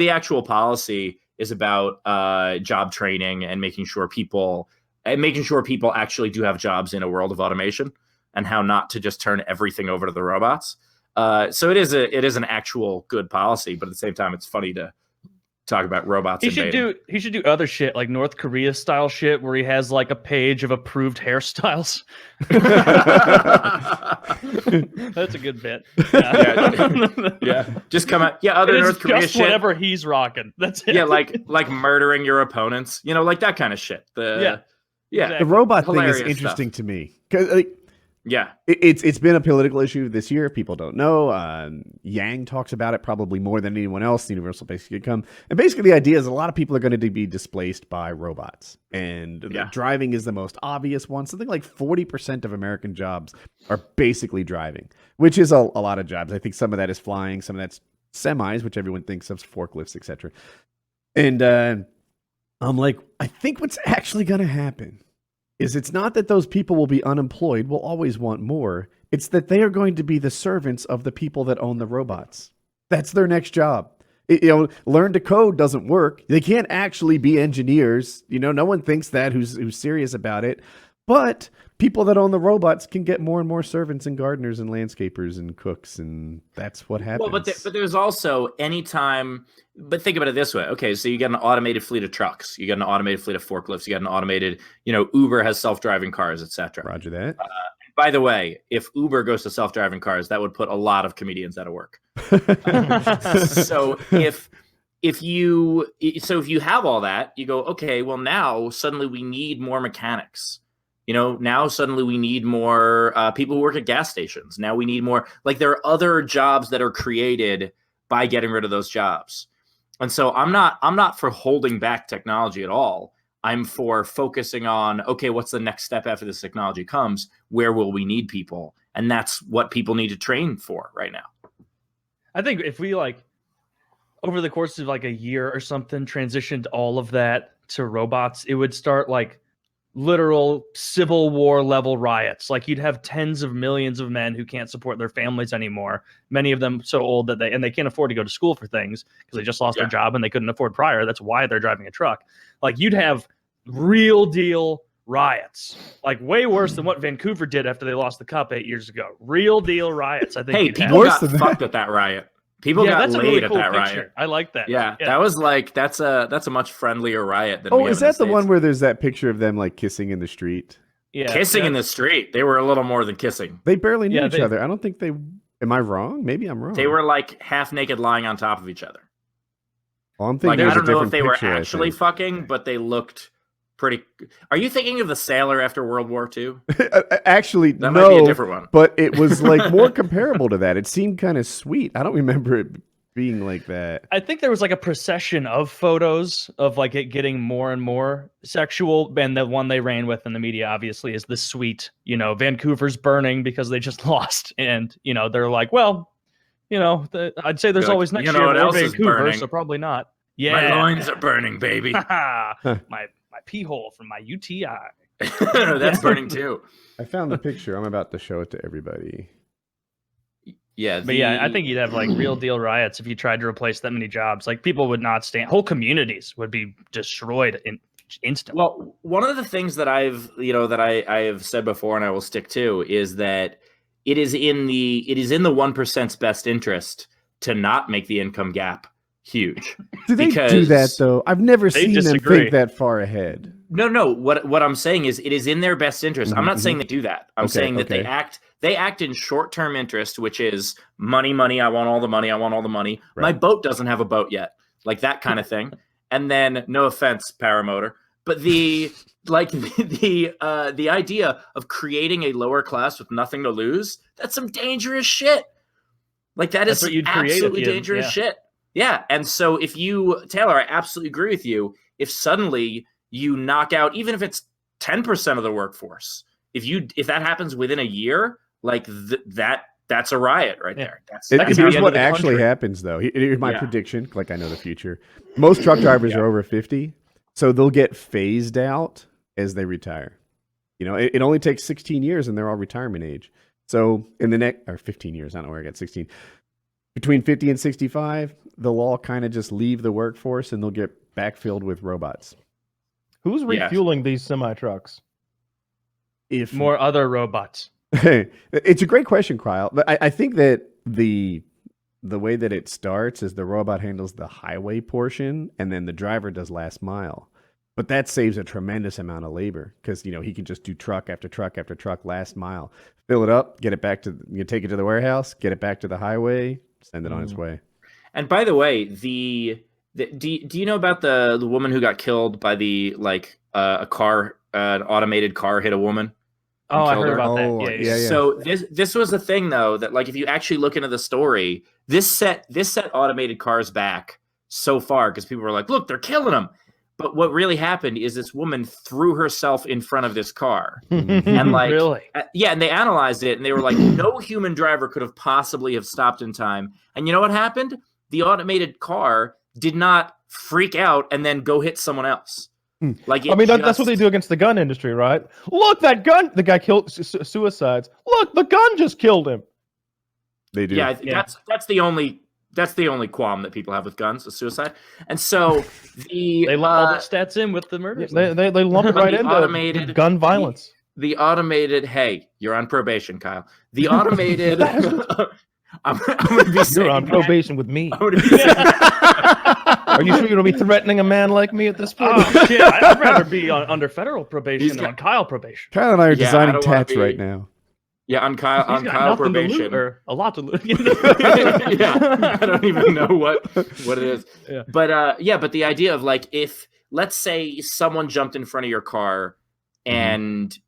the actual policy is about job training and making sure people actually do have jobs in a world of automation, and how not to just turn everything over to the robots. So it is an actual good policy, but at the same time, it's funny to talk about robots. He should do other shit like North Korea style shit where he has like a page of approved hairstyles. That's a good bit. Yeah. Just come out. Yeah, other North Korea just shit. Whatever he's rocking. That's it. Yeah, like murdering your opponents. Like that kind of shit. Exactly. The robot thing is interesting to me because it's been a political issue this year. People don't know. Yang talks about it probably more than anyone else. The universal basic income, and basically the idea is a lot of people are going to be displaced by robots, and driving is the most obvious one. Something like 40% of American jobs are basically driving, which is a lot of jobs. I think some of that is flying, some of that's semis, which everyone thinks of, forklifts, etc. And I'm like, I think what's actually going to happen is it's not that those people will be unemployed, will always want more. It's that they are going to be the servants of the people that own the robots. That's their next job. Learn to code doesn't work. They can't actually be engineers. No one thinks that who's serious about it. But people that own the robots can get more and more servants and gardeners and landscapers and cooks, and that's what happens. Well, but there's also anytime. But think about it this way. Okay, so you get an automated fleet of trucks, you get an automated fleet of forklifts, you got an automated, Uber has self-driving cars, etc. Roger that. By the way, if Uber goes to self-driving cars, that would put a lot of comedians out of work. So if you have all that, you go, okay, well now suddenly we need more mechanics. Now suddenly we need more people who work at gas stations. Now we need more, there are other jobs that are created by getting rid of those jobs. And so I'm not for holding back technology at all. I'm for focusing on, okay, what's the next step after this technology comes? Where will we need people? And that's what people need to train for right now. I think if we over the course of a year or something, transitioned all of that to robots, it would start literal Civil War level riots. You'd have tens of millions of men who can't support their families anymore. Many of them so old that they can't afford to go to school for things because they just lost their job and they couldn't afford prior. That's why they're driving a truck. You'd have real deal riots, way worse than what Vancouver did after they lost the cup 8 years ago. Real deal riots. I think. Hey, people got fucked at that riot. People got laid really cool at that picture. riot. I like that. Yeah, that was that's a much friendlier riot than. Oh, is that the one where there's that picture of them kissing in the street? Yeah, kissing in the street. They were a little more than kissing. They barely knew each other. I don't think they. Am I wrong? Maybe I'm wrong. They were half naked, lying on top of each other. Well, I'm thinking I don't know if they were actually fucking, but they looked pretty. Are you thinking of the sailor after World War II? Actually, that might be a different one. But it was more comparable to that. It seemed kind of sweet. I don't remember it being like that. I think there was a procession of photos of it getting more and more sexual, and the one they ran with in the media obviously is the sweet, Vancouver's burning because they just lost, and they're well, I'd say there's always next year more Vancouver, so probably not. Yeah, my loins are burning, baby. my pee hole from my UTI. That's burning too. I found the picture. I'm about to show it to everybody. Yeah, but I think you'd have real deal riots if you tried to replace that many jobs. People would not stand. Whole communities would be destroyed instantly. Well, one of the things that I have said before, and I will stick to, is that it is in the 1%'s best interest to not make the income gap huge. Do they do that though? I've never seen them think that far ahead. No. What I'm saying is it is in their best interest. I'm not saying they do that. I'm saying that they act in short-term interest, which is money. I want all the money. I want all the money. Right. My boat doesn't have a boat yet, that kind of thing. And then, no offense, paramotor, but the idea of creating a lower class with nothing to lose, that's some dangerous shit. That is absolutely dangerous shit. Yeah. And so Taylor, I absolutely agree with you. If suddenly you knock out, even if it's 10% of the workforce, if that happens within a year, that's a riot right there. Here's what actually happens, though. Here's my prediction. I know the future. Most truck drivers are over 50, so they'll get phased out as they retire. It only takes 16 years, and they're all retirement age. So in the next, or 15 years, I don't know where I got 16. Between 50 and 65, they'll all kind of just leave the workforce and they'll get backfilled with robots. Who's refueling these semi-trucks? If more other robots. It's a great question, Kyle. But I think that the way that it starts is the robot handles the highway portion and then the driver does last mile. But that saves a tremendous amount of labor because, he can just do truck after truck after truck last mile. Fill it up, get it back to, take it to the warehouse, get it back to the highway, send it on its way. And by the way, do you know about the woman who got killed by the an automated car hit a woman? Oh, I heard about that. Yeah. So this was a thing though that if you actually look into the story, this set automated cars back so far because people were like, look, they're killing them. But what really happened is this woman threw herself in front of this car. And really? And they analyzed it and they were like, no human driver could have possibly have stopped in time. And you know what happened? The automated car did not freak out and then go hit someone else. That's what they do against the gun industry, right? Look, that gun, the guy killed suicides. Look, the gun just killed him. They do. Yeah. That's the only qualm that people have with guns, is suicide. And so they lump all the stats in with the murders. They lump it right into gun violence. The automated, hey, you're on probation, Kyle. The automated I'm gonna be You're on probation with me. I'm gonna be Are you sure you're gonna be threatening a man like me at this point? Oh shit! I'd rather be under federal probation than on Kyle probation. Kyle and I are designing tats right now. Yeah, on Kyle probation, or a lot to lose. Yeah, I don't even know what it is. Yeah. But the idea of if let's say someone jumped in front of your car and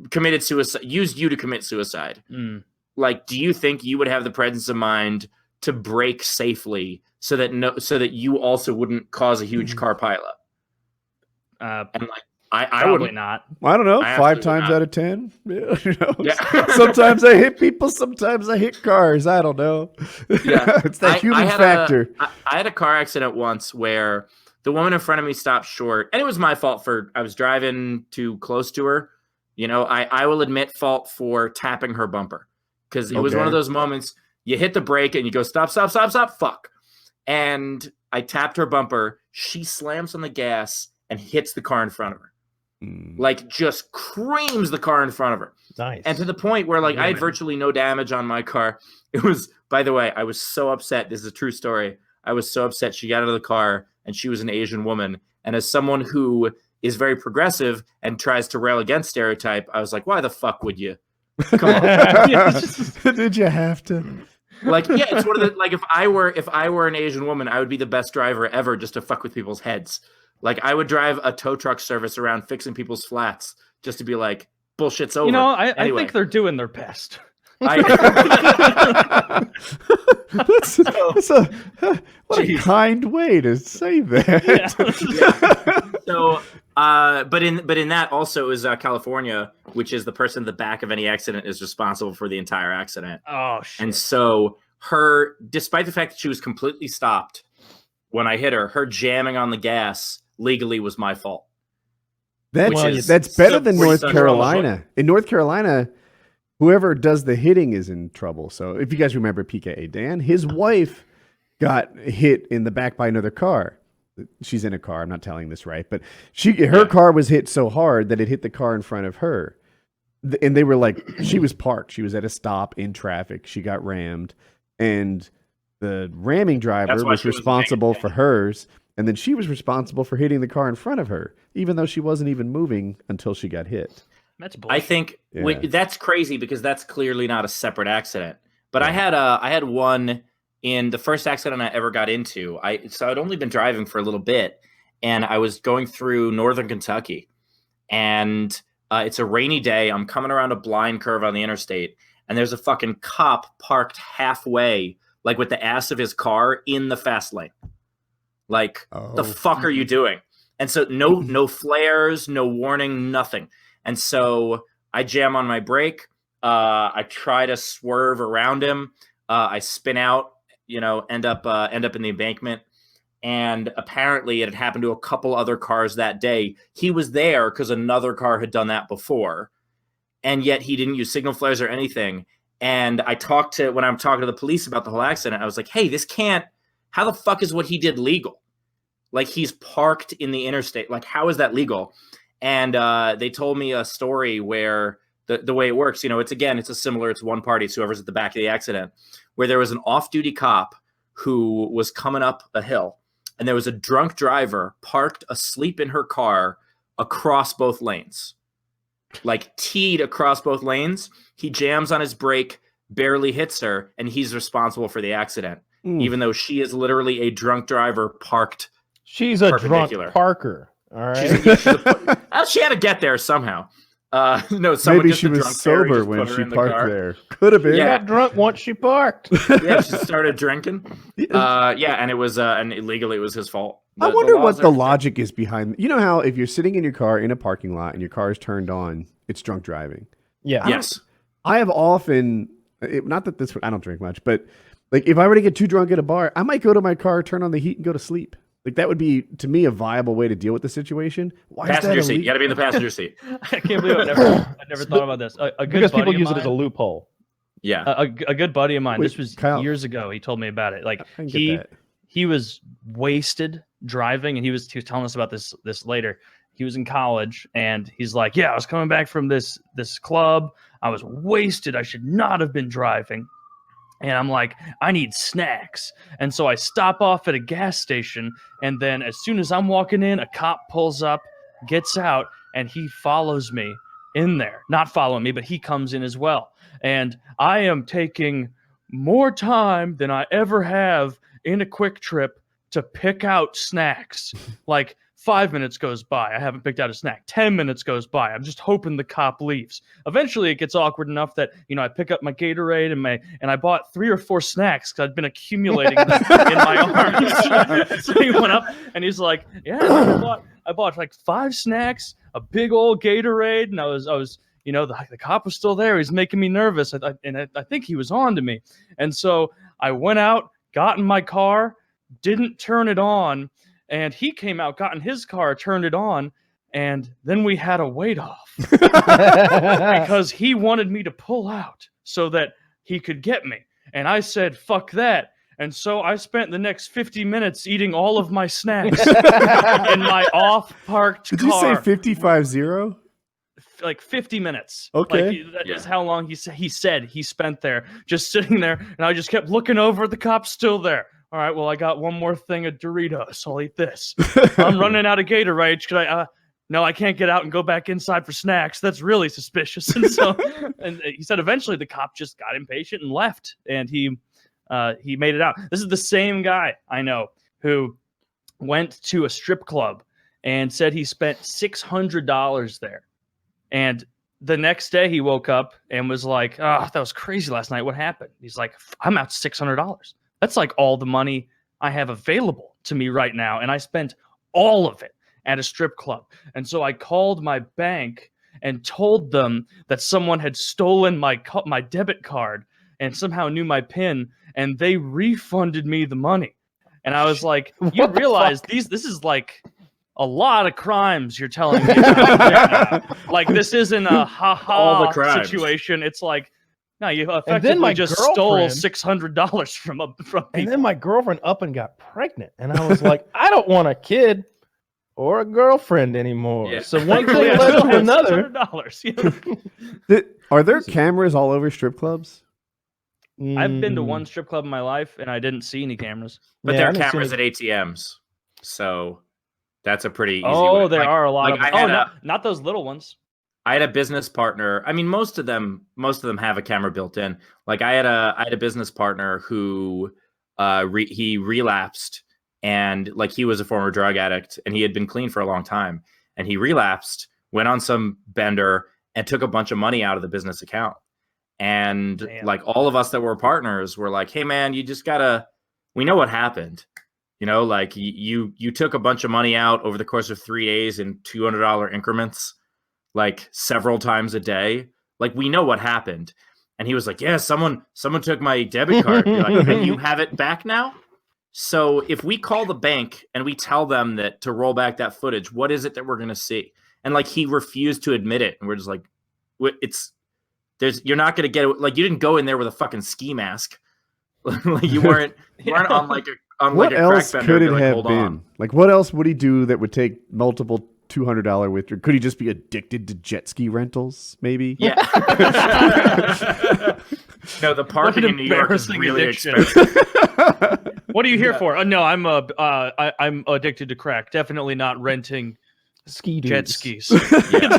committed suicide, used you to commit suicide. Do you think you would have the presence of mind to brake safely so that you also wouldn't cause a huge car pileup? I probably wouldn't. Not. I don't know. 5 times out of 10. Sometimes I hit people. Sometimes I hit cars. I don't know. Yeah, it's that human factor. I had a car accident once where the woman in front of me stopped short, and it was my fault I was driving too close to her. I will admit fault for tapping her bumper. Because it was one of those moments you hit the brake and you go, stop, fuck. And I tapped her bumper. She slams on the gas and hits the car in front of her. Just creams the car in front of her. Nice. And to the point where I had virtually no damage on my car. It was, by the way, I was so upset. This is a true story. I was so upset. She got out of the car and she was an Asian woman. And as someone who is very progressive and tries to rail against stereotype, I was like, why the fuck would you? Come on. Did you have to? It's one of the if I were an Asian woman, I would be the best driver ever just to fuck with people's heads. I would drive a tow truck service around fixing people's flats just to be like, bullshit's over. I think they're doing their best. What a kind way to say that. Yeah. So but in that also is California, which is the person at the back of any accident is responsible for the entire accident. Oh shit. And so despite the fact that she was completely stopped when I hit her jamming on the gas legally was my fault. That's better than North Carolina. In North Carolina, whoever does the hitting is in trouble. So if you guys remember PKA Dan, his wife got hit in the back by another car. She's in a car. I'm not telling this right, but her car was hit so hard that it hit the car in front of her. And they were like, she was parked. She was at a stop in traffic. She got rammed, and the ramming driver was responsible for hers. And then she was responsible for hitting the car in front of her, even though she wasn't even moving until she got hit. That's bullshit. I think that's crazy because that's clearly not a separate accident. But I had one in the first accident I ever got into. So I'd only been driving for a little bit, and I was going through northern Kentucky, and it's a rainy day. I'm coming around a blind curve on the interstate, and there's a fucking cop parked halfway, with the ass of his car in the fast lane. The fuck are you doing? And so no flares, no warning, nothing. And so I jam on my brake. I try to swerve around him. I spin out, end up in the embankment. And apparently it had happened to a couple other cars that day. He was there because another car had done that before. And yet he didn't use signal flares or anything. And when I'm talking to the police about the whole accident, I was like, hey, this can't how the fuck is what he did legal? Like, he's parked in the interstate. Like, how is that legal? And they told me a story where the way it works, it's one party. It's whoever's at the back of the accident, where there was an off-duty cop who was coming up a hill, and there was a drunk driver parked asleep in her car across both lanes, like teed across both lanes. He jams on his brake, barely hits her, and he's responsible for the accident, even though she is literally a drunk driver parked. She's a drunk parker. All right. She had to get there somehow. No, maybe she was sober when she parked there. Could have been. She got drunk once she parked. Yeah, she started drinking. And it was and illegally it was his fault. I wonder what the logic is behind. You know how if you're sitting in your car in a parking lot and your car is turned on, it's drunk driving. Yeah. Yes. I have often, not that this, I don't drink much, but like if I were to get too drunk at a bar, I might go to my car, turn on the heat, and go to sleep. Like that would be, to me, a viable way to deal with the situation. Why passenger is that seat? You got to be in the passenger seat. I can't believe I never thought about this. Because people use it as a loophole. Yeah. A good buddy of mine. Wait, this was Kyle, years ago. He told me about it. Like that. he was wasted driving, and he was telling us about this later. He was in college, and he's like, "Yeah, I was coming back from this club. I was wasted. I should not have been driving." And I'm like, I need snacks. And so I stop off at a gas station. And then as soon as I'm walking in, a cop pulls up, gets out, and he follows me in there. Not following me, but he comes in as well. And I am taking more time than I ever have in a quick trip to pick out snacks. Like 5 minutes goes by. I haven't picked out a snack. 10 minutes goes by. I'm just hoping the cop leaves. Eventually, it gets awkward enough that, I pick up my Gatorade and I bought 3 or 4 snacks because I'd been accumulating them in my arms. So he went up and he's like, "Yeah, I bought like 5 snacks, a big old Gatorade," and I was the cop was still there. He's making me nervous, I think he was on to me. And so I went out, got in my car, didn't turn it on. And he came out, got in his car, turned it on, and then we had a wait-off. Because he wanted me to pull out so that he could get me. And I said, fuck that. And so I spent the next 50 minutes eating all of my snacks in my off-parked car. Did you say 55-0? Like 50 minutes. Okay. That is how long he said he spent there, just sitting there. And I just kept looking over at the cop still there. All right, well, I got one more thing of Doritos. I'll eat this. I'm running out of Gatorade. No, I can't get out and go back inside for snacks. That's really suspicious. And he said eventually the cop just got impatient and left, and he made it out. This is the same guy I know who went to a strip club and said he spent $600 there. And the next day he woke up and was like, "Oh, that was crazy last night. What happened?" He's like, "I'm out $600. That's like all the money I have available to me right now. And I spent all of it at a strip club." And so I called my bank and told them that someone had stolen my debit card and somehow knew my PIN, and they refunded me the money. And I was like, you realize this is like a lot of crimes you're telling me about. Like, this isn't a ha-ha situation. It's like, no, you effectively just stole $600 from people. And then my girlfriend up and got pregnant. And I was like, I don't want a kid or a girlfriend anymore. Yeah. So one thing led to another. Are there cameras all over strip clubs? I've been to one strip club in my life, and I didn't see any cameras. But there are cameras at ATMs. So that's a pretty easy way. There are a lot of not those little ones. I had a business partner. I mean, most of them have a camera built in. Like I had a business partner who he relapsed, and like he was a former drug addict, and he had been clean for a long time, and he relapsed, went on some bender, and took a bunch of money out of the business account. And like all of us that were partners were like, "Hey man, you just gotta. We know what happened. Like you took a bunch of money out over the course of 3 days in $200 increments." Like several times a day. Like, we know what happened. And he was like, "Yeah, someone took my debit card." You're like, "And you have it back now?" So if we call the bank and we tell them that to roll back that footage, what is it that we're going to see? And like, he refused to admit it. And we're just like, you're not going to get it. Like, you didn't go in there with a fucking ski mask. Like you weren't on like What else could it have been? Like, what else would he do that would take multiple $200 withdrawal? Could he just be addicted to jet ski rentals? Maybe. Yeah. No, the parking in New York is really expensive. What are you here for? No, I'm addicted to crack. Definitely not renting ski jet skis. Yeah.